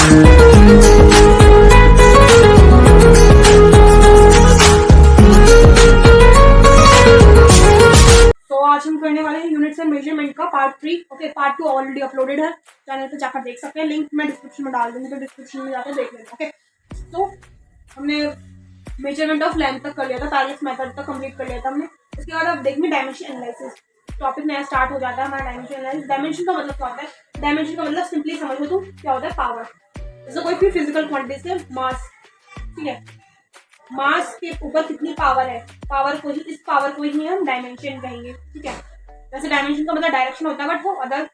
आज हम करने वाले हैं यूनिट्स एंड मेजरमेंट का part 3। Okay, part 2 already uploaded है, चैनल पे जाकर देख सकते हैं, लिंक मैं डिस्क्रिप्शन में डाल दूंगी, तो डिस्क्रिप्शन में जाकर देख लेना। ओके, तो हमने मेजरमेंट ऑफ लेंथ तक कर लिया था, पैरेलल मेथड तक कंप्लीट कर लिया था हमने। उसके बाद अब देखेंगे डायमेंशन एनालिसिस। टॉपिक नया स्टार्ट हो जाता है हमारा डायमेंशन एनालिसिस। डायमेंशन का मतलब क्या होता है? डायमेंशन का मतलब सिंपली समझ लो तो क्या होता है? पावर। जैसे कोई भी फिजिकल क्वांटिटी से मास, ठीक है, मास के ऊपर कितनी पावर है, पावर को ही, इस पावर को ही हम डायमेंशन कहेंगे। ठीक है, वैसे डायमेंशन का मतलब डायरेक्शन होता है, बट वो अदर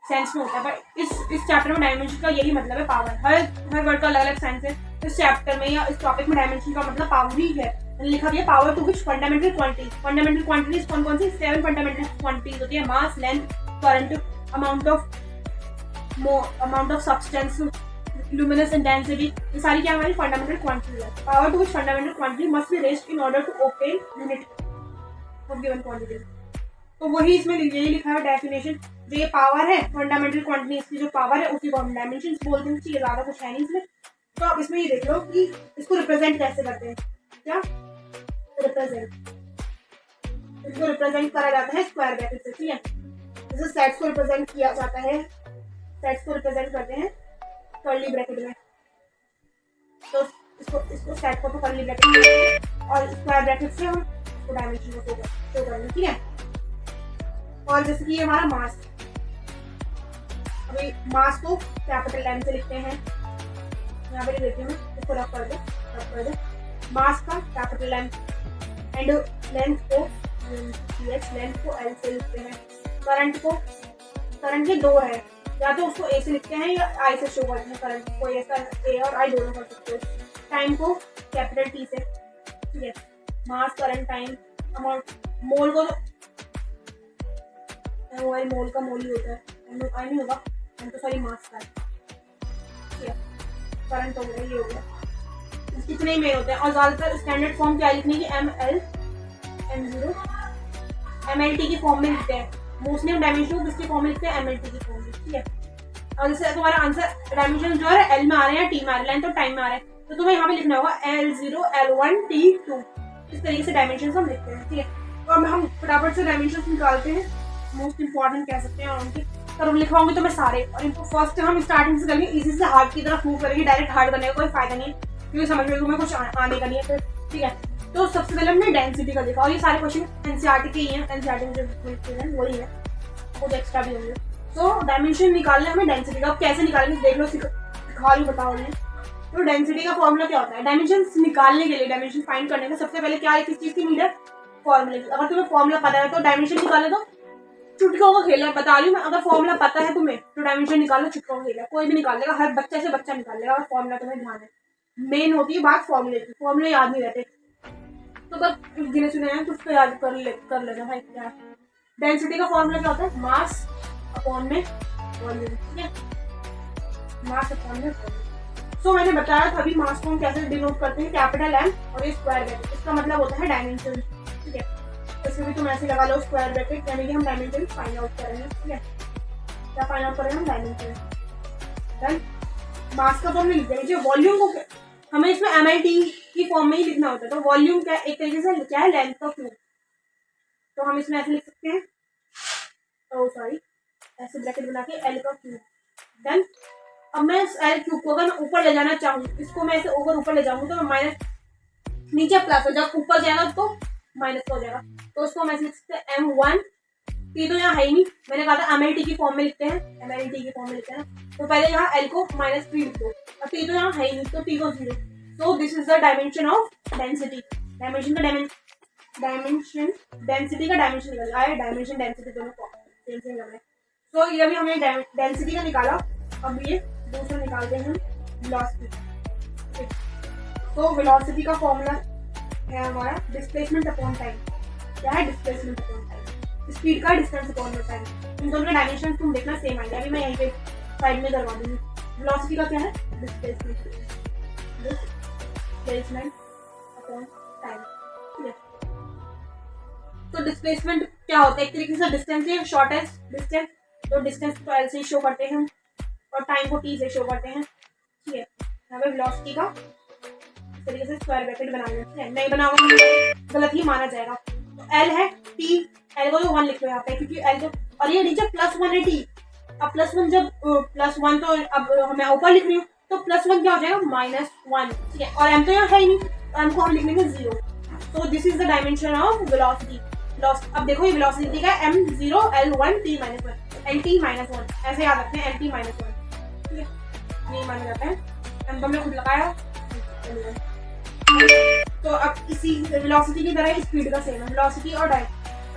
सेंस में होता है। बट इस चैप्टर में डायमेंशन का यही मतलब है, पावर। हर वर्ड का अलग अलग सेंस है। इस चैप्टर में या इस टॉपिक में डायमेंशन का मतलब पावर ही है। लिखा गया power to which fundamental quantities. Fundamental quantities कौन कौन सी? 7 फंडामेंटल क्वांटिटीज होती है। Mass, length, current, amount of substance, luminous intensity, ये सारी क्या हमारी फंडामेंटल क्वांटिटी है। Power to which fundamental quantity must be raised in order to obtain unit of given quantity. तो वही इसमें यही लिखा है डेफिनेशन। जो ये पावर है, फंडामेंटल क्वांटिटी, इसकी जो पावर है उसी को हम डायमेंशन बोलते हैं। चाहिए ज्यादा कुछ है नहीं इसमें। तो अब इसमें ये देख लो कि इसको रिप्रेजेंट कैसे करते हैं। क्या रिप्रेजेंट? इसको रिप्रेजेंट करा जाता है स्क्वायर ब्रैकेट से। ठीक है, जैसे सेट्स को रिप्रेजेंट किया जाता है, सेट्स को रिप्रेजेंट करते हैं कर्ली ब्रैकेट में। तो इसको सेट को तो कर्ली ब्रैकेट में और स्क्वायर ब्रैकेट से हम इसको डायमेंशन को शो करेंगे। ठीक है, और जैसे कि ये हमारा मास, अभी मास को कैपिटल एम से लिखते हैं। यहाँ पे देखिए, मैं इसको रफ कर दे मास का कैपिटल एम, एंड लेंथ को एल से लिखते हैं। करंट के दो है, या तो उसको ए से लिखते हैं या आई से शो करते हैं। करंट को ए और आई दोनों कर सकते हो। टाइम को कैपिटल टी से। ठीक है, मास, करंट, टाइम, अमाउंट। मोल को मोल का मोल ही होता है, आई नहीं होगा, तो सॉरी मास का। ठीक है, करंट हो गया, ये हो गया। कितने ही मेल होते हैं, और ज्यादातर स्टैंडर्ड फॉर्म क्या लिखने की? ML, M0, MLT की फॉर्म में लिखते हैं। मोस्टली हम डायमेंशन को किसके फॉर्म में लिखते हैं? MLT की फॉर्म में। ठीक है, और जैसे तुम्हारा आंसर डायमेंशन जो है एल में आ रहे हैं, टी में आ रहे हैं, लेंथ और टाइम में आ रहे हैं, तो तुम्हें यहाँ पे लिखना होगा L0, L1, T2। इस तरीके से डायमेंशन हम लिखते हैं। ठीक है, तो अब हम फटाफट से डायमेंशन निकालते हैं। मोस्ट इंपॉर्टेंट कह सकते हैं, और उनके पर लिखवाऊंगी तो मैं सारे, और इनको फर्स्ट हम स्टार्टिंग से करेंगे, इजी से हार्ड की तरफ मूव करेंगे। डायरेक्ट हार्ड करने का कोई फायदा नहीं है, क्योंकि समझ में तुम्हें कुछ आने का नहीं है फिर। ठीक है, तो सबसे पहले हमने डेंसिटी का देखा, और ये सारे क्वेश्चन एनसीईआरटी के ही हैं। एनसीईआरटी में जो वही है, कुछ एक्स्ट्रा भी होंगे। तो डायमेंशन निकालना है हमें डेंसिटी का। अब कैसे निकालेंगे देख लो, सिखा रही बताओ उन्हें। तो डेंसिटी का फॉर्मूला क्या होता है? डायमेंशन निकालने के लिए, डायमेंशन फाइंड करने का सबसे पहले क्या है, किस चीज की नीड है? फॉर्मूले की। अगर तुम्हें फॉर्मूला पता है तो डायमेंशन निकाले, तो चुटकियों का खेल है, बता रही हूँ मैं। अगर फॉर्मूला पता है तुम्हें तो डायमेंशन निकालना चुटकियों का खेल है, कोई भी निकाल लेगा, हर बच्चे से बच्चा निकाल लेगा, अगर फॉर्मूला तुम्हें ध्यान है। मेन होती है बात फॉर्मूले की, फॉर्मूले याद नहीं रहते, तो बस गिने चुने हैं, कुछ तो याद कर लेना भाई। क्या डेंसिटी का फॉर्मूला क्या होता है? मास अपॉन में वॉल्यूम। ठीक है, मास अपॉन में वॉल्यूम। सो मैंने बताया था अभी मास को हम कैसे डिनोट करते हैं, कैपिटल एम और ये स्क्वायर ब्रैकेट, इसका मतलब होता है डायमेंशन। ठीक है, इसमें भी तुम ऐसे लगा लो स्क्वायर ब्रैकेट, यानी कि हम डायमेंशन फाइंड आउट करेंगे। ठीक है, क्या फाइंड आउट करेंगे हम? डायमेंशन। देन मास का फॉर्म में लिख देंगे। वॉल्यूम को हमें इसमें MLT की फॉर्म में ही लिखना होता है। तो वॉल्यूम क्या एक तरीके से क्या है? लेंथ का क्यूब। तो हम इसमें ऐसे लिख सकते हैं, ओ सॉरी, ऐसे ब्रैकेट बना के L का क्यूब। देन अब मैं इस L क्यूब को अगर मैं ऊपर ले जाना चाहूँ, इसको मैं ऐसे ऊपर ले जाऊंगा, तो मैं माइनस, नीचे प्लस हो, जब ऊपर जाएगा तो माइनस हो जाएगा। तो उसको हम ऐसे लिख सकते हैं M1, T तो यहाँ है ही नहीं, मैंने कहा था MLT की फॉर्म में लिखते हैं, MLT की फॉर्म में लिखते हैं। तो पहले यहाँ L को -3 लिख दो, और T तो यहाँ है ही नहीं, तो T को 0। So this is the dimension of density. Dimension density का डायमेंशन निकल आया, डायमेंशन डेंसिटी दोनों सेम सेम लग रहे हैं। तो ये अभी हमने डेंसिटी का निकाला, अब ये दूसरा निकालते हैं वेलोसिटी। तो वेलोसिटी का फॉर्मूला है हमारा डिस्प्लेसमेंट अपॉन टाइम। क्या है? Displacement upon time. स्पीड का डिस्टेंस अपॉन टाइम। इन दोनों का डायमेंशन तुम देखना सेम आएगा। अभी मैं यहीं पे साइड में करवा दूंगी। वेलोसिटी का क्या है? Displacement upon time. ठीक है, तो डिस्प्लेसमेंट क्या होता है? एक तरीके से डिस्टेंस है, शॉर्टेस्ट डिस्टेंस। तो डिस्टेंस को एल से शो करते हैं और टाइम को टी से शो करते हैं। यहाँ पे वेलोसिटी का इस तरीके से स्क्वायर ब्रैकेट बना लेते हैं, नहीं बनाओगे गलत ही माना जाएगा। तो एल है टी, एल को तो 1 लिख लो यहाँ पे, क्योंकि एल तो, और ये नीचे +1 है टी। अब +1 जब +1 तो अब मैं ऊपर लिख रही हूँ, तो +1 क्या हो जाएगा -1, ठीक है। और एम तो यहाँ है ही नहीं, तो एम को हम लिख लेंगे 0। तो this is the dimension of velocity. अब देखो ये वेलोसिटी का m0 l1 t -1 lt -1, ऐसे याद रखते हैं lt -1, ठीक है, ये माना जाता है। एम तो हमने खुद लगाया। तो अब इसी वेलोसिटी की तरह स्पीड का सेम है, वेलोसिटी और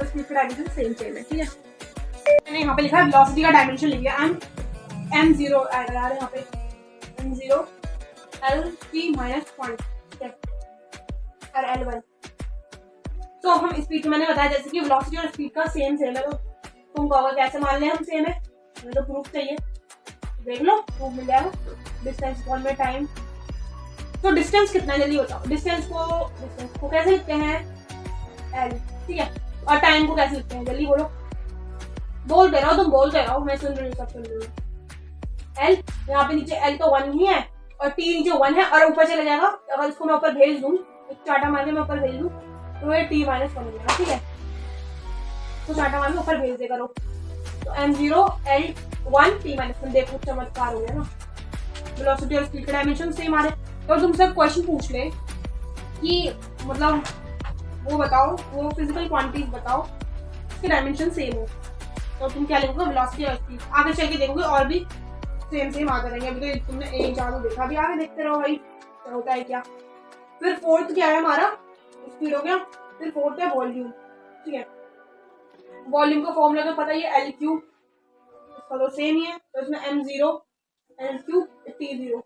स्पीड का डायमेंशन सेम है, ठीक है। मैंने यहाँ पे लिखा है वेलोसिटी का डायमेंशन लिख लिया, m0 आएगा यार यहाँ पे m0 lt -1, ठीक है, और l1। तो हम स्पीड मैंने बताया जैसे कि वेलोसिटी और स्पीड का सेम है, तो तुम कहोगे कैसे मान लें हम सेम है, हमें तो प्रूफ चाहिए, देख लो प्रूफ मिल जाएगा। डिस्टेंस इक्वल में टाइम, तो डिस्टेंस कितना है जल्दी बताओ। डिस्टेंस को कैसे लिखते हैं l, ठीक है, और टाइम को कैसे लिखते हैं जल्दी बोलो, बोलते रहो, तुम बोलते रहो, मैं सुन रही हूँ, सब सुन रही हूँ। l यहाँ पे नीचे l तो 1 ही है और t नीचे 1 है और ऊपर चला जाएगा। अगर इसको मैं ऊपर भेज दूँ, एक चाटा मार के मैं ऊपर भेज दूँ, तो ये t -1 हो जाएगा, ठीक है। तो चाटा मार के ऊपर भेज दे करो, तो m0 l1 t -1, देखो चमत्कार हो गया ना। वेलोसिटी और स्पीड का डायमेंशन सेम आ रहे। तो तुमसे क्वेश्चन पूछ ले कि मतलब वो बताओ, वो फिजिकल क्वांटिटीज बताओ इसके डायमेंशन सेम हो, तो तुम क्या लिखोगे वेलोसिटी और स्पीड। आगे चल के देखोगे और भी सेम आते रहेंगे। अभी तो तुमने एक चालू देखा, अभी आगे देखते रहो भाई क्या होता है क्या। फिर फोर्थ क्या है हमारा, स्पीड हो गया। फिर फोर्थ है वॉल्यूम, ठीक है। वॉल्यूम का फॉर्मूला तो पता ही है L3, इसका तो सेम ही है, तो इसमें m0 L3 T0,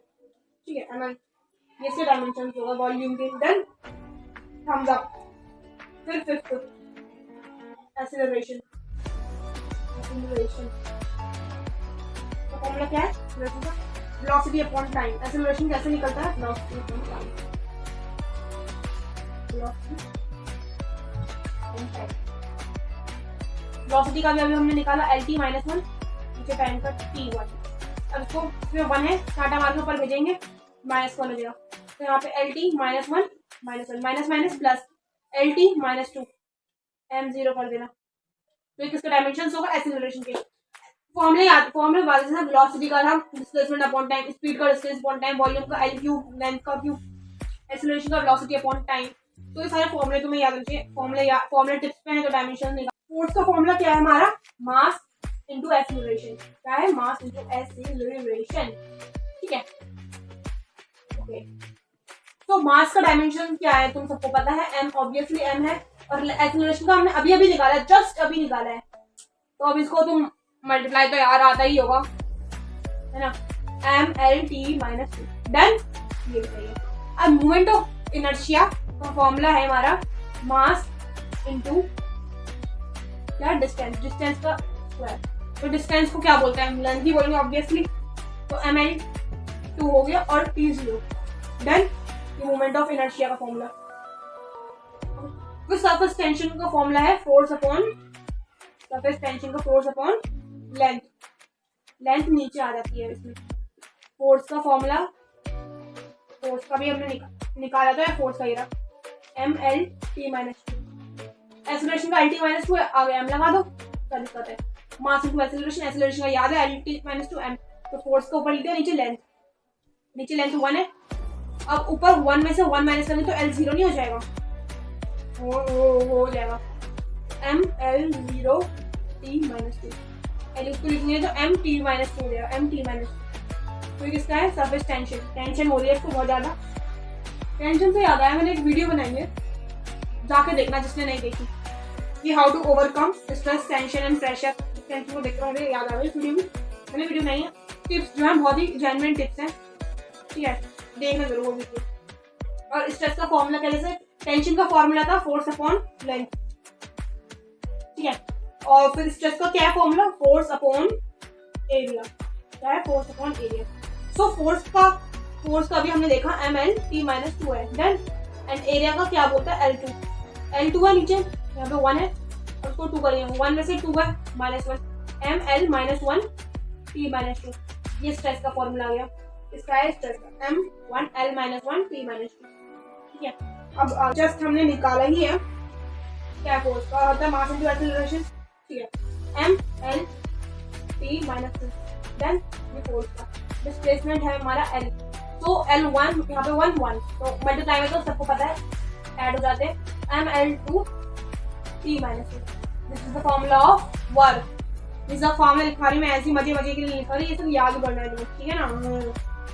ठीक है ml, ये से डायमेंशन होगा वॉल्यूम के। Then thumbs up. फिर फिफ्थ एक्सीलरेशन, तो फॉर्मूला क्या है वेलोसिटी अपॉन टाइम। एक्सीलरेशन कैसे निकलता है, वेलोसिटी अपॉन टाइम, वेलोसिटी का भी अभी हमने निकाला lt -1, नीचे टाइम का t1। अब इसको इसमें 1 है, कांटा मार के ऊपर भेजेंगे, -1 हो जाएगा। तो यहाँ पे lt -1 -1 प्लस lt -2 m0 कर देना। तो किसका डायमेंशन होगा एक्सीलरेशन के। फॉर्मूले वाले से वेलोसिटी का था डिस्प्लेसमेंट अपॉन टाइम, स्पीड का डिस्टेंस अपॉन टाइम, वॉल्यूम का l क्यूब, लेंथ का क्यूब, एक्सीलरेशन का वेलोसिटी अपॉन टाइम। तो ये सारे फॉर्मूले तुम्हें याद रखिए। फॉर्मूले टिप्स पे है तो डायमेंशन निकाल। फोर्स का फॉर्मूला क्या है हमारा, मास इनटू एक्सीलरेशन। क्या है, मास इनटू एक्सीलरेशन, ठीक है। ओके, तो मास का डायमेंशन क्या है तुम सबको पता है, m, ऑब्वियसली m है, और एक्सीलरेशन का हमने अभी निकाला है, जस्ट अभी निकाला है। तो अब इसको तुम मल्टीप्लाई तो यार आता ही होगा, है ना, mlt -2, डन। ये बताइए अब मूवमेंट ऑफ इनर्शिया का फॉर्मूला है हमारा मास इनटू क्या, डिस्टेंस, डिस्टेंस का स्क्वायर। तो डिस्टेंस को क्या बोलते हैं, लेंथ ही बोलेंगे ऑब्वियसली। तो ml2 हो गया और t0, डन। ये मूवमेंट ऑफ इनर्शिया का फॉर्मूला। तो सरफेस टेंशन का फॉर्मूला है फोर्स अपॉन सरफेस टेंशन का फोर्स अपॉन लेंथ। लेंथ नीचे आ जाती है इसमें। फोर्स का फॉर्मूला, फोर्स का भी हमने निकाला था, फोर्स का ही रहा mlt -2। एक्सीलरेशन का lt -2 आ गया, m लगा दो, क्या दिक्कत है। मास इनटू एक्सीलरेशन, एक्सीलरेशन का याद है lt -2 m। तो फोर्स का ऊपर लिखते हैं, नीचे लेंथ 1 है। अब ऊपर 1 में से 1 माइनस करेंगे तो l0 नहीं हो जाएगा, हो जाएगा ml0 t -2। l उसको लिखेंगे तो mt -2 हो जाएगा, mt -2। तो किसका है, सरफेस टेंशन हो रही है इसको बहुत ज्यादा। टेंशन से याद आया, मैंने एक वीडियो बनाई है, जाके देखना जिसने नहीं देखी, ये how to overcome stress, tension and pressure. Tension को देखते हुए याद आ गई इस वीडियो में, मैंने वीडियो बनाई है। टिप्स जो है बहुत ही जेन्युइन टिप्स हैं, ठीक है, देखना जरूर वो वीडियो। और स्ट्रेस का फॉर्मूला कैसे, टेंशन का फॉर्मूला था फोर्स अपॉन लेंथ, ठीक है। और फिर स्ट्रेस का क्या है फॉर्मूला, फोर्स अपॉन एरिया। क्या है, force upon area. So force का भी हमने देखा mlt -2 है, डन। एंड एरिया का क्या बोलता है, L2 है नीचे, यहाँ पे 1 है और उसको 2 करेंगे, 1 में से 2 है -1, ml -1 t -2। ये स्ट्रेस का फॉर्मूला आ गया। इसका है स्ट्रेस का m1 L-1 T-2, ठीक है। अब जस्ट हमने निकाला ही है क्या फोर्स का होता है, मास इनटू एक्सेलरेशन, ठीक है, m L-T-2, देन ये फोर्स का डिस्प्लेसमेंट है हमारा L, तो L1 यहाँ पे 1 तो मल्टीप्लाई में तो सबको पता है ऐड हो जाते हैं, mL2 T-2, this is the formula of work. This is the formula लिखा रही मैं ऐसे मजे मजे के लिए लिखा रही, ये सब याद करना है, ठीक है ना,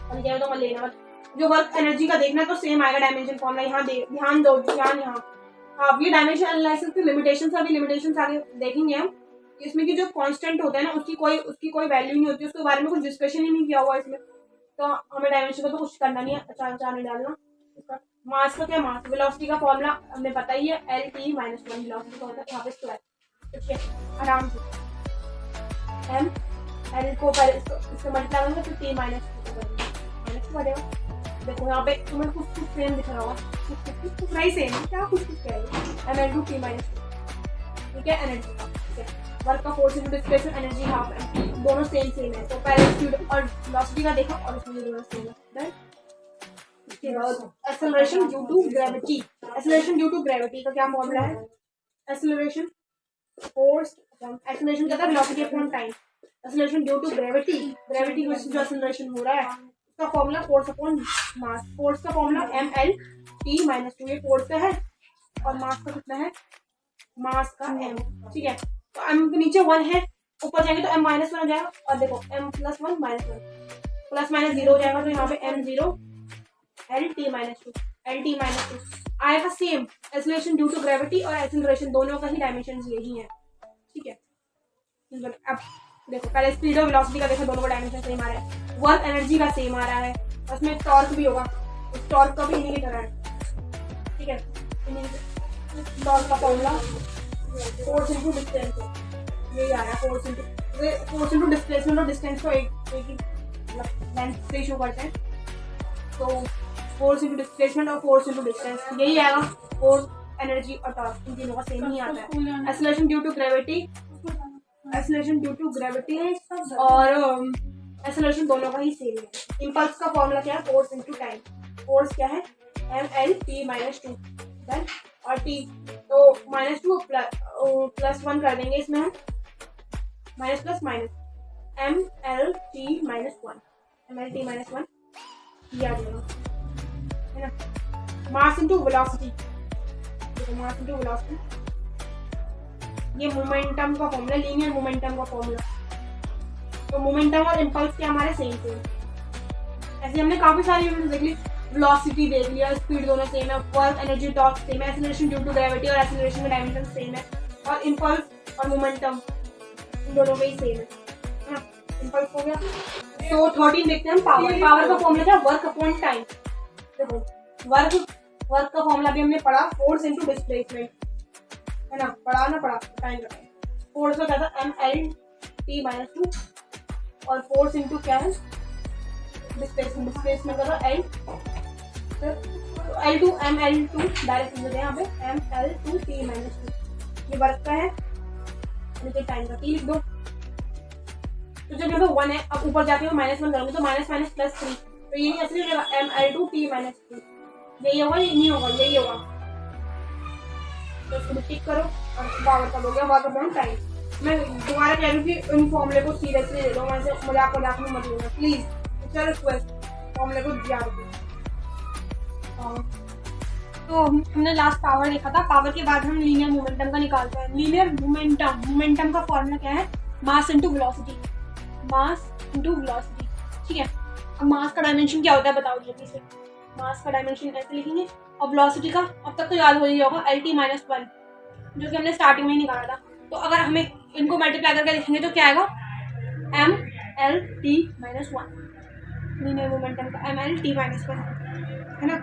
और क्या तो मत लेना मत। जो वर्क एनर्जी का देखना है तो सेम आएगा डायमेंशन फॉर्मूला, यहाँ ध्यान दो, ध्यान यहाँ। हाँ, ये डायमेंशन एनालिसिस की लिमिटेशंस, अभी लिमिटेशंस आगे देखेंगे हम। इसमें की जो कांस्टेंट होता है ना उसकी कोई वैल्यू नहीं होती, उसके बारे में कुछ डिस्कशन ही नहीं किया हुआ इसमें, तो हमें डायमेंशन का तो कुछ करना नहीं है, अचार नहीं डालना। इसका मास का क्या, मास वेलोसिटी का फॉर्मूला हमें पता ही है, L-T-1 वेलोसिटी का होता है यहाँ पे स्क्वायर, ठीक है, आराम से m l को पहले इससे मल्टीप्लाई करेंगे तो T-2 माइनस बढ़ेगा। देखो यहाँ पे तुम्हें कुछ सेम दिख रहा होगा, कुछ नहीं सेम है क्या, कुछ कह रहे हैं, mL2 T-2, ठीक है, एनर्जी का, ठीक है, वर्क का force into displacement energy half है, दोनों सेम है, तो पहले स्पीड और वेलोसिटी का देखा और इसमें दोनों सेम है। इसके बाद acceleration due to gravity, acceleration due to gravity का क्या फॉर्मूला है, एक्सेलरेशन फोर्स एक्सेलरेशन क्या था, velocity upon time, acceleration due to gravity, gravity की वजह से जो एक्सेलरेशन हो रहा है उसका formula force upon mass, force का फॉर्मूला mL-T-2, ये फोर्स का है और मास का कितना है, मास का m, ठीक है, तो m के नीचे 1 है, ऊपर जाएंगे तो m-1 हो जाएगा, और देखो m+1 -1 प्लस माइनस 0 हो जाएगा, तो यहाँ पे m0 L-T-2 आएगा same, acceleration due to gravity और एक्सेलरेशन दोनों का ही डायमेंशन यही है, ठीक है। अब देखो पहले स्पीड और वेलोसिटी का देखो, दोनों का डायमेंशन सेम आ रहा है, वर्क एनर्जी का सेम आ रहा है, उसमें टॉर्क भी होगा, उस टॉर्क का भी इन्हीं की तरह है, ठीक है, टॉर्क का फॉर्मूला फोर्स इनटू डिस्टेंस, यही आ रहा है, फोर्स इनटू डिस्प्लेसमेंट और डिस्टेंस को एक ही लेंथ से शो करते हैं, तो फोर्स इनटू डिस्प्लेसमेंट और फोर्स इनटू डिस्टेंस यही आएगा, फोर्स एनर्जी और टॉर्क इन तीनों का सेम ही आता है। Acceleration due to gravity, acceleration due to gravity और एक्सेलरेशन दोनों का ही सेम है। इंपल्स का फॉर्मूला क्या है, फोर्स इनटू टाइम, फोर्स क्या है mL-T-2 देन और t, तो -2 +1 कर देंगे इसमें हम, माइनस प्लस माइनस mL-T-1 याद रखना है ना। मास इनटू वेलोसिटी, देखो मास इनटू वेलोसिटी, ये मोमेंटम का फॉर्मूला, लीनियर मोमेंटम का फॉर्मूला, तो मोमेंटम और इंपल्स के हमारे सेम ऐसे हमने काफी सारी यूनिट्स देख ली, वेलोसिटी देख लिया, स्पीड दोनों सेम है, वर्क एनर्जी टॉर्क सेम है, एक्सेलरेशन ड्यू टू ग्रेविटी और एक्सेलरेशन का डायमेंशन सेम है, और इंपल्स और मोमेंटम दोनों में ही सेम है ना। इंपल्स हो गया, तो 13 देखते हैं हम पावर, पावर का फॉर्मूला क्या, वर्क अपॉन टाइम, देखो वर्क का फॉर्मूला भी हमने पढ़ा, फोर्स इनटू डिस्प्लेसमेंट है ना, पढ़ा टाइम का, फोर्स का क्या था mL-T-2 और फोर्स इनटू क्या है डिस्प्लेसमेंट का था L, तो mL2 डायरेक्ट लिख देते हैं यहाँ पे mL2 T-2, ये वर्क का है, टाइम का T लिख दो, तो जब यहाँ पे 1 है, अब ऊपर जाके -1 करोगे तो -+3, तो ये नहीं ऐसे होगा mL2 T-2, यही होगा, ये नहीं होगा, यही होगा, तो इसको टिक करो और पावर का हो गया वर्क अपॉन टाइम। मैं दोबारा कह रही हूँ कि इन फॉर्मूले को सीरियसली ले लो, वैसे मजाक में मत लेना प्लीज, चलो रिक्वेस्ट, फॉर्मूले को याद रखो। तो हमने लास्ट पावर देखा था, पावर के बाद हम लीनियर मोमेंटम का निकालते हैं। लीनियर मोमेंटम का फॉर्मूला क्या है, मास इनटू वेलोसिटी, मास इनटू वेलोसिटी, ठीक है। अब मास का डायमेंशन क्या होता है बताओ जल्दी से, मास का डायमेंशन ऐसे लिखेंगे, और वेलोसिटी का अब तक तो याद हो ही होगा L-T-1, जो कि हमने स्टार्टिंग में ही निकाला था, तो अगर हमें इनको मल्टीप्लाई करके लिखेंगे तो क्या आएगा mL-T-1, लीनियर मोमेंटम का mL-T-1 है ना।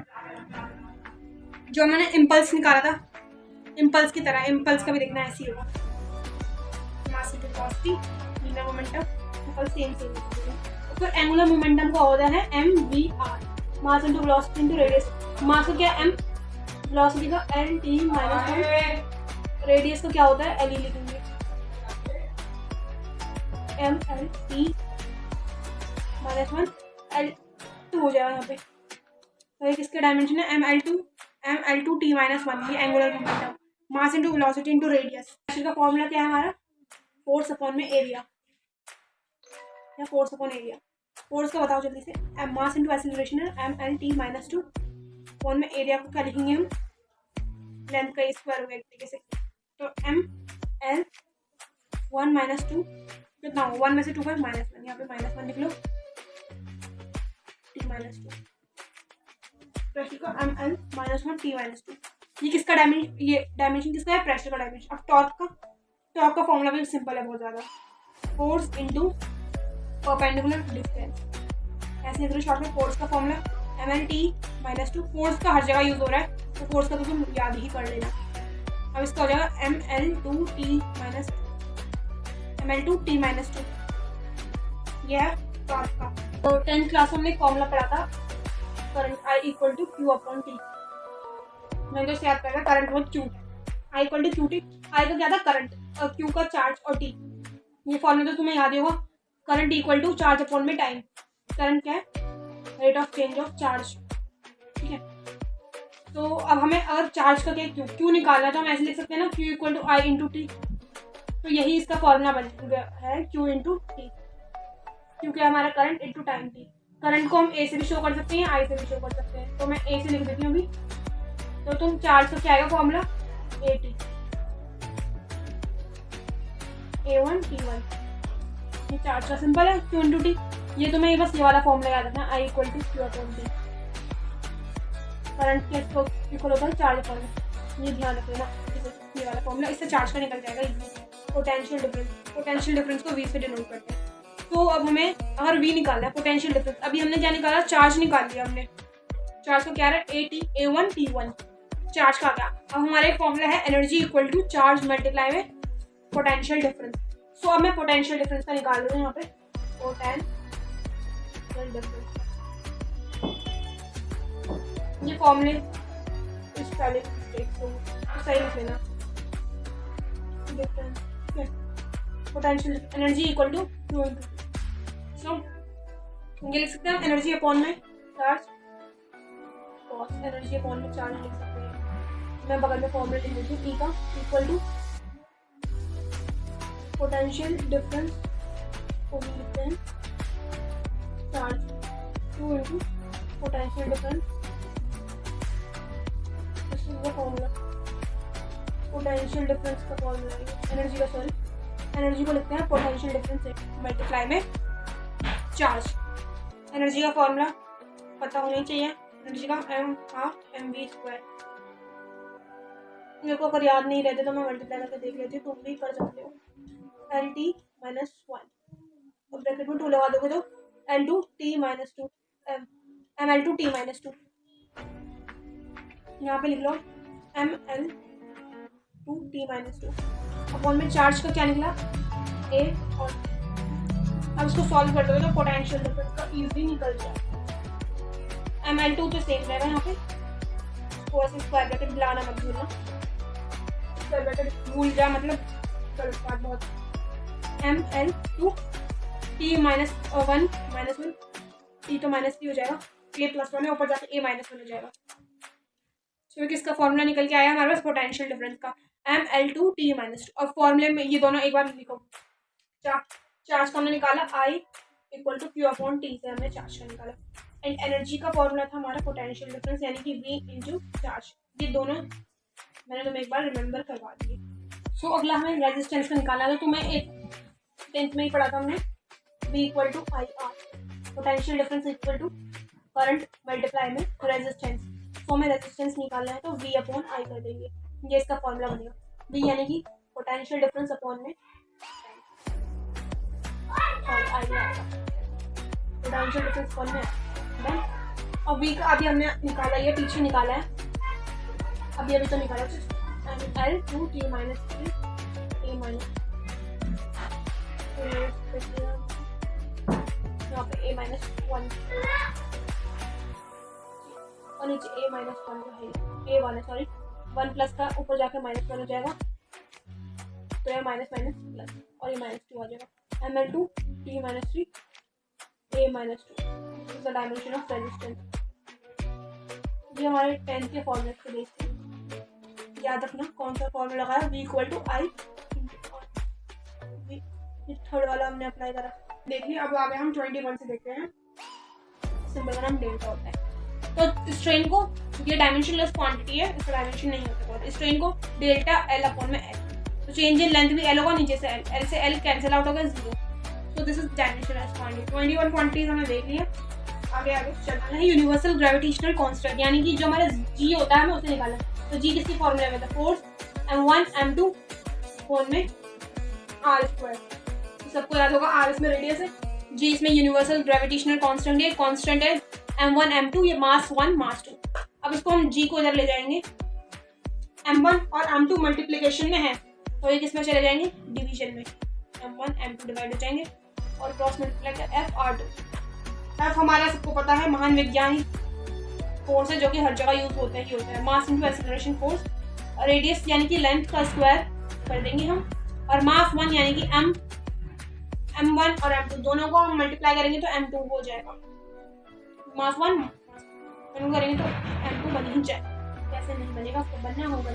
जो मैंने इम्पल्स निकाला था, इम्पल्स की तरह इम्पल्स का भी देखना ऐसे ही होगा, mass into velocity, linear momentum, impulse same फिर एंगुलर मोमेंटम का होता है mvr, mass into velocity into radius, mass का क्या m, वेलोसिटी का L-T-1, रेडियस का क्या होता है L लिखेंगे, mL-T-1, हो जाएगा यहाँ पे। तो ये किसके डायमेंशन है, ml2 t-1, ये angular momentum, mass into velocity into radius. का फॉर्मूला क्या है हमारा, फोर्स अपॉन में एरिया, या फोर्स अपॉन एरिया। फोर्स का बताओ जल्दी से, मास इंटू एक्सीलरेशन है mlt-2 अपॉन में एरिया को क्या लिखेंगे हम, लेंथ का स्क्वायर हो गया एक तरीके से। तो ml1 - 2 कितना हो, 1 में से 2 पर -1, यहाँ पे -1 लिख लो, t-2 प्रेशर का ml-1 t-2। ये किसका डायमेंशन, ये डायमेंशन किसका है, प्रेशर का डायमेंशन। अब टॉर्क का फॉर्मूला भी सिंपल है बहुत ज़्यादा, फोर्स इनटू परपेंडिकुलर डिस्टेंस। ऐसे लिख लो शॉर्ट में, फोर्स का फॉर्मूला mlt-2, फोर्स का हर जगह यूज हो रहा है तो फोर्स का तो तुम याद ही कर लेना। अब इसका हो जाएगा ml2t-2, यह है टॉर्क का। तो 10th क्लास में हमने फॉर्मूला पढ़ा था, करंट I = Q/T। मैंने तो याद करेगा, करंट वो Q, I = QT। I का क्या था, करंट, और Q का चार्ज, और T, ये फॉर्मूला तो तुम्हें याद ही होगा। करंट = चार्ज अपॉन में टाइम। करंट क्या है, rate of change of charge, ठीक है। तो अब हमें अगर चार्ज का क्या Q निकालना है तो हम ऐसे लिख सकते हैं ना, Q = I × T। तो यही इसका फॉर्मूला बन गया है, Q × T, क्योंकि हमारा current into time T। Current को हम A से भी शो कर सकते हैं, I से भी शो कर सकते हैं, तो मैं A से लिख देती हूँ अभी। तो तुम चार्ज का क्या आएगा फॉर्मूला, AT, A1 T1, ये चार्ज का सिंपल है, Q × T। ये तुम्हें ये बस ये वाला फॉर्मूला याद रखना, I = Q/T। करंट के इसको इक्वल होता है चार्ज फॉर्मूला, ये ध्यान रख लेना, ये वाला फॉर्मूला, इससे चार्ज का निकल जाएगा इजी। पोटेंशियल डिफरेंस को V से डिनोट करते हैं। तो अब हमें अगर V निकालना है, पोटेंशियल डिफरेंस, अभी हमने क्या निकाला, चार्ज निकाल लिया हमने। चार्ज को क्या रहा है, A1 T1, चार्ज का क्या। अब हमारा एक फॉर्मूला है, एनर्जी = चार्ज मल्टीप्लाई में पोटेंशियल डिफरेंस। सो अब मैं पोटेंशियल डिफरेंस का निकाल रही हूँ यहाँ पे, पोटेंशियल डिफरेंस, ये फॉर्मूले इस पहले तो सही लिख लेना, difference potential energy = Q × T। सो ये लिख सकते हैं एनर्जी अपॉन में चार्ज, कॉस एनर्जी अपॉन में चार्ज लिख सकते हैं। मैं बगल में फॉर्मूला लिख देती हूँ, E का = potential difference charge Q × potential difference, this is the formula. Potential difference का फॉर्मूला है एनर्जी का, सॉरी एनर्जी को लिखते हैं पोटेंशियल डिफरेंस से मल्टीप्लाई में चार्ज। एनर्जी का फॉर्मूला पता होना चाहिए, एनर्जी का m/mv²। मेरे को अगर याद नहीं रहते तो मैं मल्टीप्लाई करके देख लेती हूँ, तुम भी कर सकते हो। LT - 1, और ब्रैकेट में 2 लगा दोगे तो L2T - 2, ml2T - 2, यहाँ पे लिख लो ml2T - 2 अपॉन में चार्ज का क्या निकला, A, और अब इसको सॉल्व कर दोगे तो पोटेंशियल डिफरेंस का इजी निकल जाएगा। ml2 तो सेम रहेगा यहाँ पे, इसको ऐसे स्क्वायर ब्रैकेट बुलाना मत भूलना, स्क्वायर ब्रैकेट भूल जा मतलब गलत बात बहुत। ml2T-1 -1, T तो -T हो जाएगा, A +1 है, ऊपर जाके A -1 हो जाएगा। तो किसका फॉर्मूला निकल के आया हमारे पास, पोटेंशियल डिफरेंस का, ml2T-2। अब फॉर्मूले में ये दोनों एक बार लिखो, चार्ज का हमने निकाला, I = Q/T से हमने चार्ज का निकाला, एंड एनर्जी का फॉर्मूला था हमारा पोटेंशियल डिफरेंस, यानी कि V × चार्ज। ये दोनों मैंने तुम्हें एक बार रिमेंबर करवा दिए। सो अगला हमें रेजिस्टेंस का निकालना है, तो तुम्हें एक 10th में ही पढ़ा था हमने, V = IR, potential difference = current multiply में रेजिस्टेंस। तो हमें रेजिस्टेंस निकालना है तो V/I कर देंगे, ये इसका फॉर्मूला बनेगा। V यानी कि पोटेंशियल डिफरेंस अपॉन में पोटेंशियल डिफरेंस अपॉन में डन। और V का अभी हमने निकाला, ये पीछे निकाला है, अभी तो निकाला L2T - 3 यहाँ पे A - 1 और नीचे A - 1 का है, A1 है, सॉरी 1 प्लस का ऊपर जाकर -1 हो जाएगा, तो ये माइनस प्लस और ये -2 आ जाएगा। ml2T - 3 a minus 2 is the dimension of resistance. ये हमारे 10th के फॉर्मूले के बेस पे याद रखना कौन सा फॉर्मूला लगाया, v equal to I into R. ये थर्ड वाला हमने अप्लाई करा, देख लिया। अब आगे हम 21 से देखते हैं। सिंबल का नाम डेल्टा होता है। तो स्ट्रेन को, ये डायमेंशनलेस क्वांटिटी है, इसका डायमेंशन नहीं होता, इस स्ट्रेन को डेल्टा एल अपॉन में एल, तो चेंज इन लेंथ भी एल होगा, नीचे से एल से एल कैंसिल आउट होगा 0। तो this is dimensionless quantity. 21 quantities हमने देख लिया। आगे चलना है यूनिवर्सल ग्रेविटेशनल कांस्टेंट, यानी कि जो हमारा जी होता है हमें उसे निकालना है। तो जी किसकी फॉर्मूला में था, फोर्स m1 m2 फोन में r²। सबको याद होगा r इसमें रेडियस है, जी इसमें यूनिवर्सल ग्रेविटेशनल कांस्टेंट है, कांस्टेंट है m1 m2, ये मास 1 मास 2। अब इसको हम g को इधर ले जाएंगे, m1 और m2 मल्टीप्लिकेशन में है तो ये किसमें चले जाएंगे, डिवीजन में, m1 m2 डिवाइड हो जाएंगे और cross multiply f r2। f हमारा सबको पता है महान वैज्ञानिक फोर्स है जो कि हर जगह यूज होता है, mass into acceleration force. Radius यानी कि लेंथ का स्क्वायर कर देंगे हम, और मास 1 यानी कि m1 और m2 दोनों को हम मल्टीप्लाई करेंगे तो m2 हो जाएगा। मास 1 करेंगे तो m2 बन ही जाए, कैसे नहीं बनेगा, उसको बनना होगा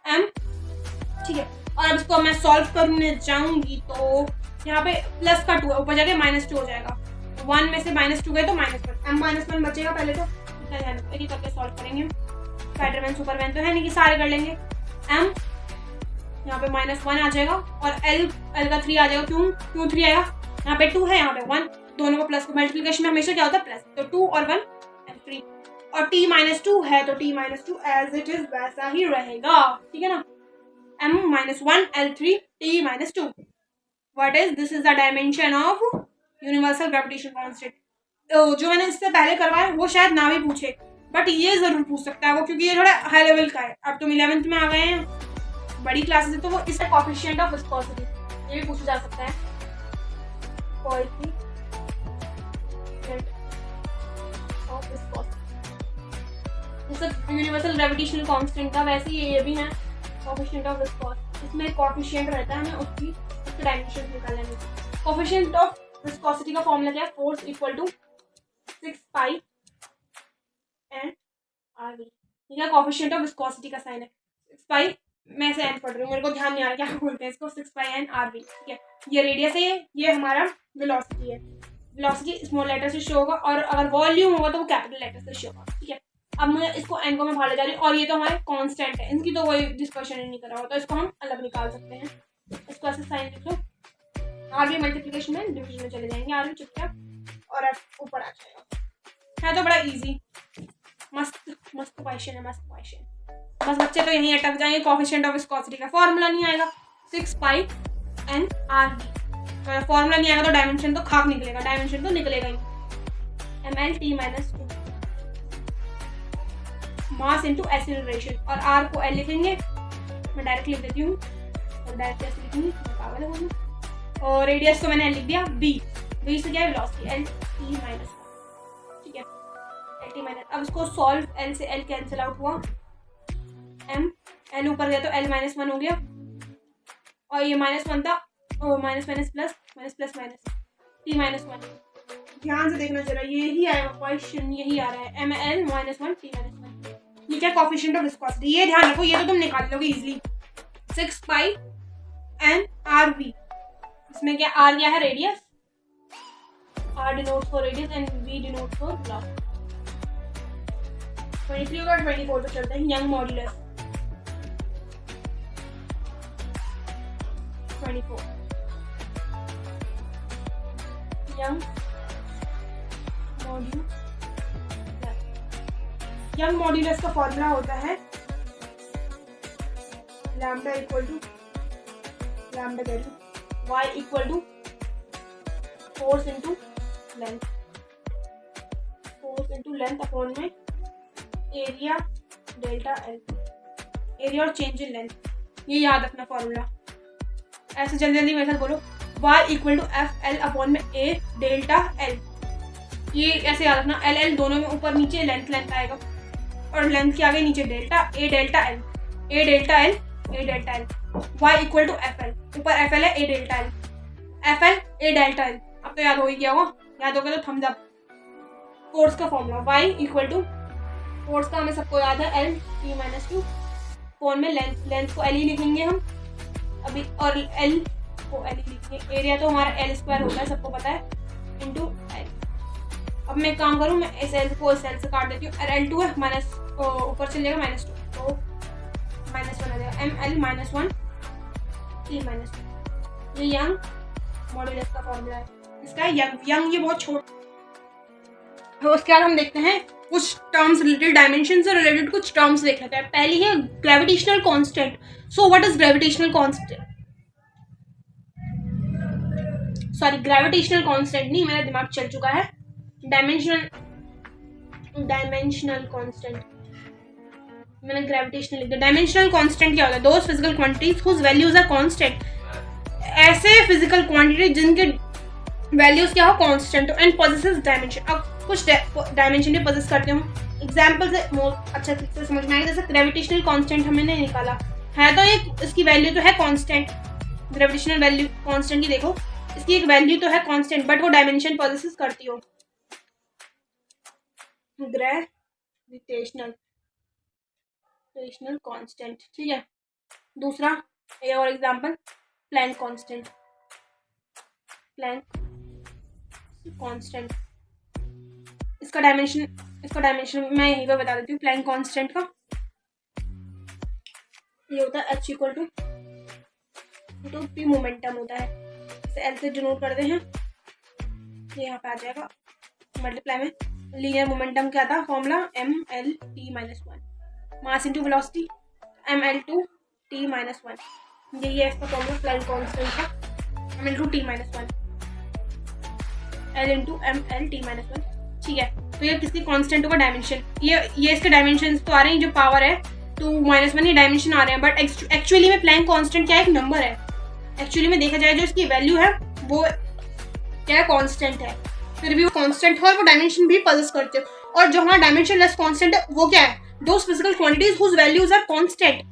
m, ठीक है। और अब इसको मैं सॉल्व करने जाऊंगी तो यहाँ पे प्लस का 2 है, ऊपर जाके -2 हो जाएगा। 1 में से -2 गए तो -1, m -1 बचेगा। पहले तो एक एक करके सॉल्व करेंगे, स्पाइडरमैन सुपरमैन तो है नहीं कि सारे कर लेंगे। m यहाँ पे -1 आ जाएगा और l का 3 आ जाएगा। क्यों 3 आएगा, यहाँ पे 2 है, यहाँ पे 1, दोनों को प्लस को मल्टीप्लिकेशन में हमेशा क्या होता है प्लस, तो 2 और 1 3, और t -2 है तो t -2 एज इट इज वैसा ही रहेगा, ठीक है ना। m -1 l3 t -2, what is this, is the dimension of universal gravitational constant. जो मैंने इससे पहले करवाया वो शायद ना भी पूछे, बट ये जरूर पूछ सकता है वो, क्योंकि ये थोड़ा हाई लेवल का है। अब तुम 11th में आ गए हैं, बड़ी क्लासेस है, तो वो इसका कोएफिशिएंट ऑफ विस्कोसिटी ये भी पूछा जा सकता है। कोएफिशिएंट ऑफ विस्कोसिटी जैसे यूनिवर्सल ग्रेविटेशनल कांस्टेंट का, वैसे ही ये भी है कोएफिशिएंट ऑफ विस्कोसिटी। इसमें कोएफिशिएंट रहता है, हमें उसकी डायमेंशन निकालने में। कोएफिशिएंट ऑफ विस्कोसिटी का फॉर्मूला क्या है, force equal to 6 pi n r v. ठीक है, कोएफिशिएंट ऑफ विस्कोसिटी का साइन है 6 पाई, मैं से एन पढ़ रही हूँ, मेरे को ध्यान नहीं आ रहा क्या बोलते हैं इसको, 6 पाई एन आर वी। ठीक है, ये रेडियस है, ये हमारा वेलोसिटी है। वेलोसिटी स्मॉल लेटर से शो होगा, और अगर वॉल्यूम होगा तो वो कैपिटल लेटर से शो होगा। ठीक है, अब मैं इसको एन को मैं बाहर ले जा रही हूँ, और ये तो हमारे कांस्टेंट है, इनकी तो कोई डिस्कशन ही नहीं करा हुआ, तो इसको हम अलग निकाल सकते हैं। इसको ऐसे साइन लिख लो, आर वी मल्टीप्लिकेशन में डिवीजन में चले जाएंगे, आर वी चुपचाप और एफ ऊपर आ जाएगा। है तो बड़ा इजी, मस्त क्वेश्चन है, मस्त क्वेश्चन। बस बच्चे तो यहीं अटक जाएंगे, कोएफिशिएंट ऑफ विस्कोसिटी का फॉर्मूला नहीं आएगा, 6 pi n r we. Formula नहीं आएगा तो डायमेंशन तो खाक निकलेगा, डायमेंशन तो निकलेगा ही। ml t -2 mass into acceleration, और r को l लिखेंगे, मैं डायरेक्ट लिख देती हूँ, और डायरेक्ट ऐसे लिखूंगी, पागल है। और रेडियस को मैंने लिख दिया b से क्या है वेलोसिटी, l t -1। ठीक है, l t -, अब इसको सॉल्व, l से l कैंसिल आउट हुआ, m l ऊपर गया तो l -1 हो गया, और ये -1 था, माइनस प्लस t -1। ध्यान से देखना जरा, यही आएगा क्वेश्चन, यही आ रहा है, ml -1 t -1। ये क्या कोएफिशिएंट ऑफ विस्कोसिटी, ये ध्यान रखो, ये तो तुम निकाल लोगे easily. 6 pi n r v, इसमें क्या r क्या है radius, r denotes for radius and v denotes for velocity. 23 और 24 पे चलते हैं, यंग मॉड्यूलस 24, यंग मॉड्यूलस का फॉर्मूला होता है lambda equal to lambda value y equal to force into length upon में एरिया डेल्टा एल, एरिया और change in length. ये याद रखना फॉर्मूला, ऐसे जल्दी जल्दी मेरे साथ बोलो, y equal to F L upon में ए डेल्टा एल। ये ऐसे याद रखना, एल एल दोनों में ऊपर नीचे लेंथ आएगा, और लेंथ के आगे नीचे delta, A delta L, A delta L, A delta L. y equal to F L, ऊपर एफ एल है, A delta L, F L A delta L. अब तो याद हो ही गया होगा, याद हो गया तो थम्स अप। फोर्स का formula y equal to, force का हमें सबको याद है L T-2, फोन में लेंथ को L ही लिखेंगे हम अभी, और L को L ही लिखेंगे। एरिया तो हमारा L स्क्वायर होता है, सबको पता है, इंटू L। अब मैं एक काम करूँ, मैं इस L को इस L से काट देती हूँ, और L2 है माइनस, ऊपर चल जाएगा -2, तो -1 आ जाएगा, ML -1 T-1। ये यंग मॉड्यूलस का फॉर्मूला है, इसका यंग ये बहुत छोटा। तो उसके बाद हम देखते हैं कुछ टर्म्स रिलेटेड, डायमेंशन से रिलेटेड कुछ टर्म्स देख लेते हैं। पहली है gravitational constant. So what is gravitational constant? Sorry, gravitational constant नहीं, मेरा दिमाग चल चुका है। डायमेंशनल कांस्टेंट, मैंने ग्रेविटेशनल लिख दिया। डायमेंशनल कांस्टेंट क्या होता है? Those physical quantities whose values are constant, ऐसे फिजिकल क्वांटिटी जिनके वैल्यूज क्या हो, कांस्टेंट हो, एंड पोजेसेस डायमेंशन। अब कुछ डायमेंशन भी पोजेस करते हो, एग्जांपल से अच्छा से समझ में आएगा। जैसे ग्रेविटेशनल कांस्टेंट हमने नहीं निकाला है, तो एक इसकी वैल्यू तो है कांस्टेंट, ग्रेविटेशनल वैल्यू कांस्टेंट की देखो, इसकी एक वैल्यू तो है कांस्टेंट, बट वो डायमेंशन पोजेसेस करती हो। ग्रेविटेशनल कांस्टेंट, ठीक है। दूसरा ये और example, Planck constant, Planck constant, इसका डायमेंशन मैं यहीं पर बता देती हूँ। प्लैंक कांस्टेंट का ये होता है h equal to p momentum होता है, इसे L से डिनोट करते हैं, ये यहाँ पे आ जाएगा मल्टीप्लाई में। लीनियर मोमेंटम क्या था formula? mL/t-1, mass into velocity mL/t-1, यही है इसका फॉर्मूला प्लैंक कांस्टेंट का, mL/t-1, L/mL/t-1, ठीक है। तो ये किसकी कांस्टेंट होगा? डायमेंशन। ये इसके डायमेंशन तो आ रहे हैं, जो पावर है 2-1 ये डायमेंशन आ रहे हैं, बट एक्चुअली में प्लैंक कांस्टेंट क्या है? एक नंबर है। एक्चुअली में देखा जाए जो इसकी वैल्यू है वो क्या है? कांस्टेंट है। फिर भी वो कांस्टेंट है और वो डायमेंशन भी पॉजेस करते हैं। और जो हमारा डायमेंशन लेस कांस्टेंट है वो क्या है? Those physical quantities whose values are constant,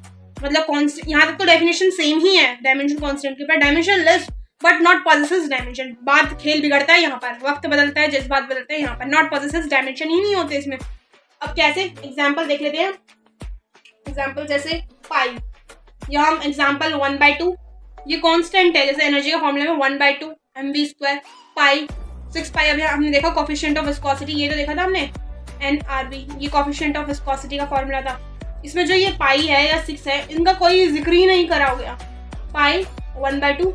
मतलब कांस्टेंट, यहाँ तक तो डेफिनेशन सेम ही है डायमेंशन कांस्टेंट की, पर dimension less but not possesses dimension. बात खेल बिगड़ता है यहाँ पर, वक्त बदलता है, जज्बात बदलते हैं, यहाँ पर नॉट पॉजेसेस डायमेंशन ही नहीं होते इसमें। अब कैसे? एग्जाम्पल देख लेते हैं। एग्जाम्पल जैसे पाई, यहाँ हम एग्जाम्पल 1/2, ये कांस्टेंट है, जैसे एनर्जी का फॉर्मूला में 1/2 mv², पाई 6 पाई। अभी हमने देखा कोफिशिएंट ऑफ विस्कोसिटी, ये तो देखा था हमने nRV, ये कोफिशिएंट ऑफ विस्कोसिटी का फॉर्मूला था। इसमें जो ये पाई है या 6 है, इनका कोई जिक्र ही नहीं करा हो गया। पाई 1/2,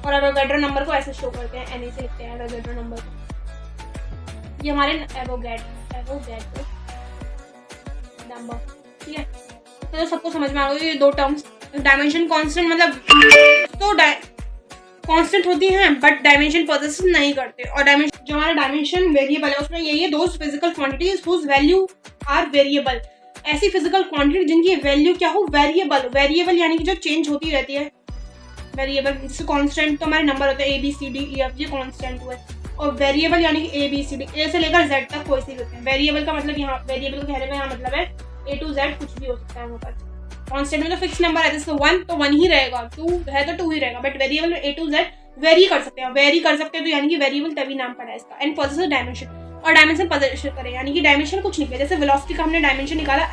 और एवोगैड्रो नंबर को ऐसे शो करते हैं, Na से लिखते हैं एवोगैड्रो नंबर को, ये हमारे एवोगैड्रो नंबर, ठीक है। तो सबको समझ में आ गई ये दो टर्म्स। डायमेंशन कांस्टेंट मतलब तो कांस्टेंट होती हैं बट डायमेंशन पॉजेस नहीं करते, और डायमेंशन जो हमारा डायमेंशन वेरिएबल है उसमें यही है, those physical quantities whose value are variable, ऐसी फिजिकल क्वांटिटी जिनकी वैल्यू क्या हो? वेरिएबल यानी कि जो चेंज होती रहती है। वेरिएबल जैसे कांस्टेंट तो हमारे नंबर होते हैं ABCDEF, ये कांस्टेंट हुआ, और वेरिएबल यानी कि ABCD, A से लेकर Z तक कोई सी होते हैं। वेरिएबल का मतलब यहाँ, वेरिएबल कहने का यहाँ मतलब है A to Z कुछ भी हो सकता है वहाँ पर। कांस्टेंट में तो फिक्स नंबर है, जैसे 1 तो 1 ही रहेगा, 2 है तो 2 ही रहेगा, बट वेरिएबल में A to Z वेरी कर सकते हैं, तो यानी कि वेरिएबल तभी नाम पड़ा है इसका। एंड पॉजेसेस डायमेंशन, और डायमेंशन पॉजेस करें यानी कि डायमेंशन कुछ निकले, जैसे वेलोसिटी का हमने डायमेंशन निकाला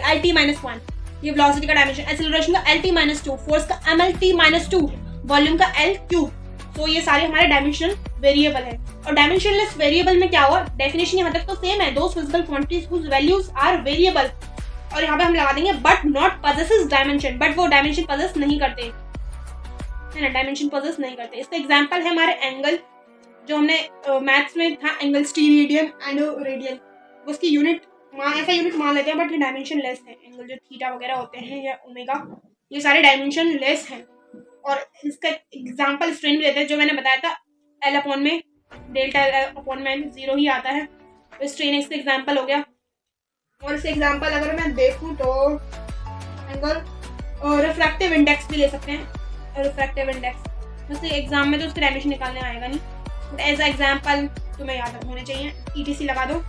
LT-1, ये वेलोसिटी का डायमेंशन, एक्सेलरेशन का LT-2, फोर्स का MLT-2, वॉल्यूम का L3। तो ये सारे हमारे डायमेंशनल वेरिएबल है। और डायमेंशनलेस वेरिएबल में क्या हुआ? डेफिनेशन यहाँ तक तो सेम है, those physical quantities whose values are variable, और यहाँ पे हम लगा देंगे but not possesses dimension, but वो डायमेंशन पॉजेस नहीं करते है ना, डायमेंशन पॉजेस नहीं करते। इसका एग्जांपल है हमारे एंगल, जो हमने मैथ्स में था एंगल स्टीरियडियन एंड रेडियन, उसकी यूनिट ऐसा यूनिट मान लेते हैं, बट ये डायमेंशन लेस है। एंगल जो थीटा वगैरह होते हैं या ओमेगा, ये सारे डायमेंशन लेस हैं। और इसका एग्जांपल स्ट्रेन भी लेते हैं, जो मैंने बताया था L/में डेल्टा L/में 0 ही आता है, तो स्ट्रेन इसका एग्जांपल हो गया। और इस एग्जांपल अगर मैं देखूं तो एंगल रिफ्रैक्टिव इंडेक्स भी ले सकते हैं, रिफ्रैक्टिव इंडेक्स, वैसे एग्जाम में तो उसका डायमेंशन निकालने आएगा नहीं, बट एज अ एग्जांपल तुम्हें याद होने चाहिए, ETC लगा दो।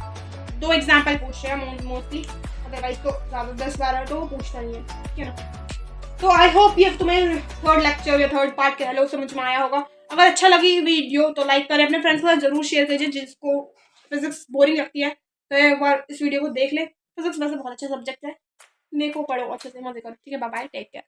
2 एग्जांपल पूछ रहे हैं मोस्टली, अदरवाइज तो ज़्यादा 10-12 तो पूछता नहीं है, ठीक है ना। तो आई होप ये तुम्हें थर्ड लेक्चर या थर्ड पार्ट के लोग समझ में आया होगा। अगर अच्छा लगी वीडियो तो लाइक करें, अपने फ्रेंड्स के साथ जरूर शेयर कीजिए जिसको फिजिक्स बोरिंग लगती है, तो एक बार इस वीडियो को देख ले। फिजिक्स वैसे बहुत अच्छा सब्जेक्ट है, देखो पढ़ो अच्छे से, मजे करो। ठीक है, बाय बाय, टेक केयर।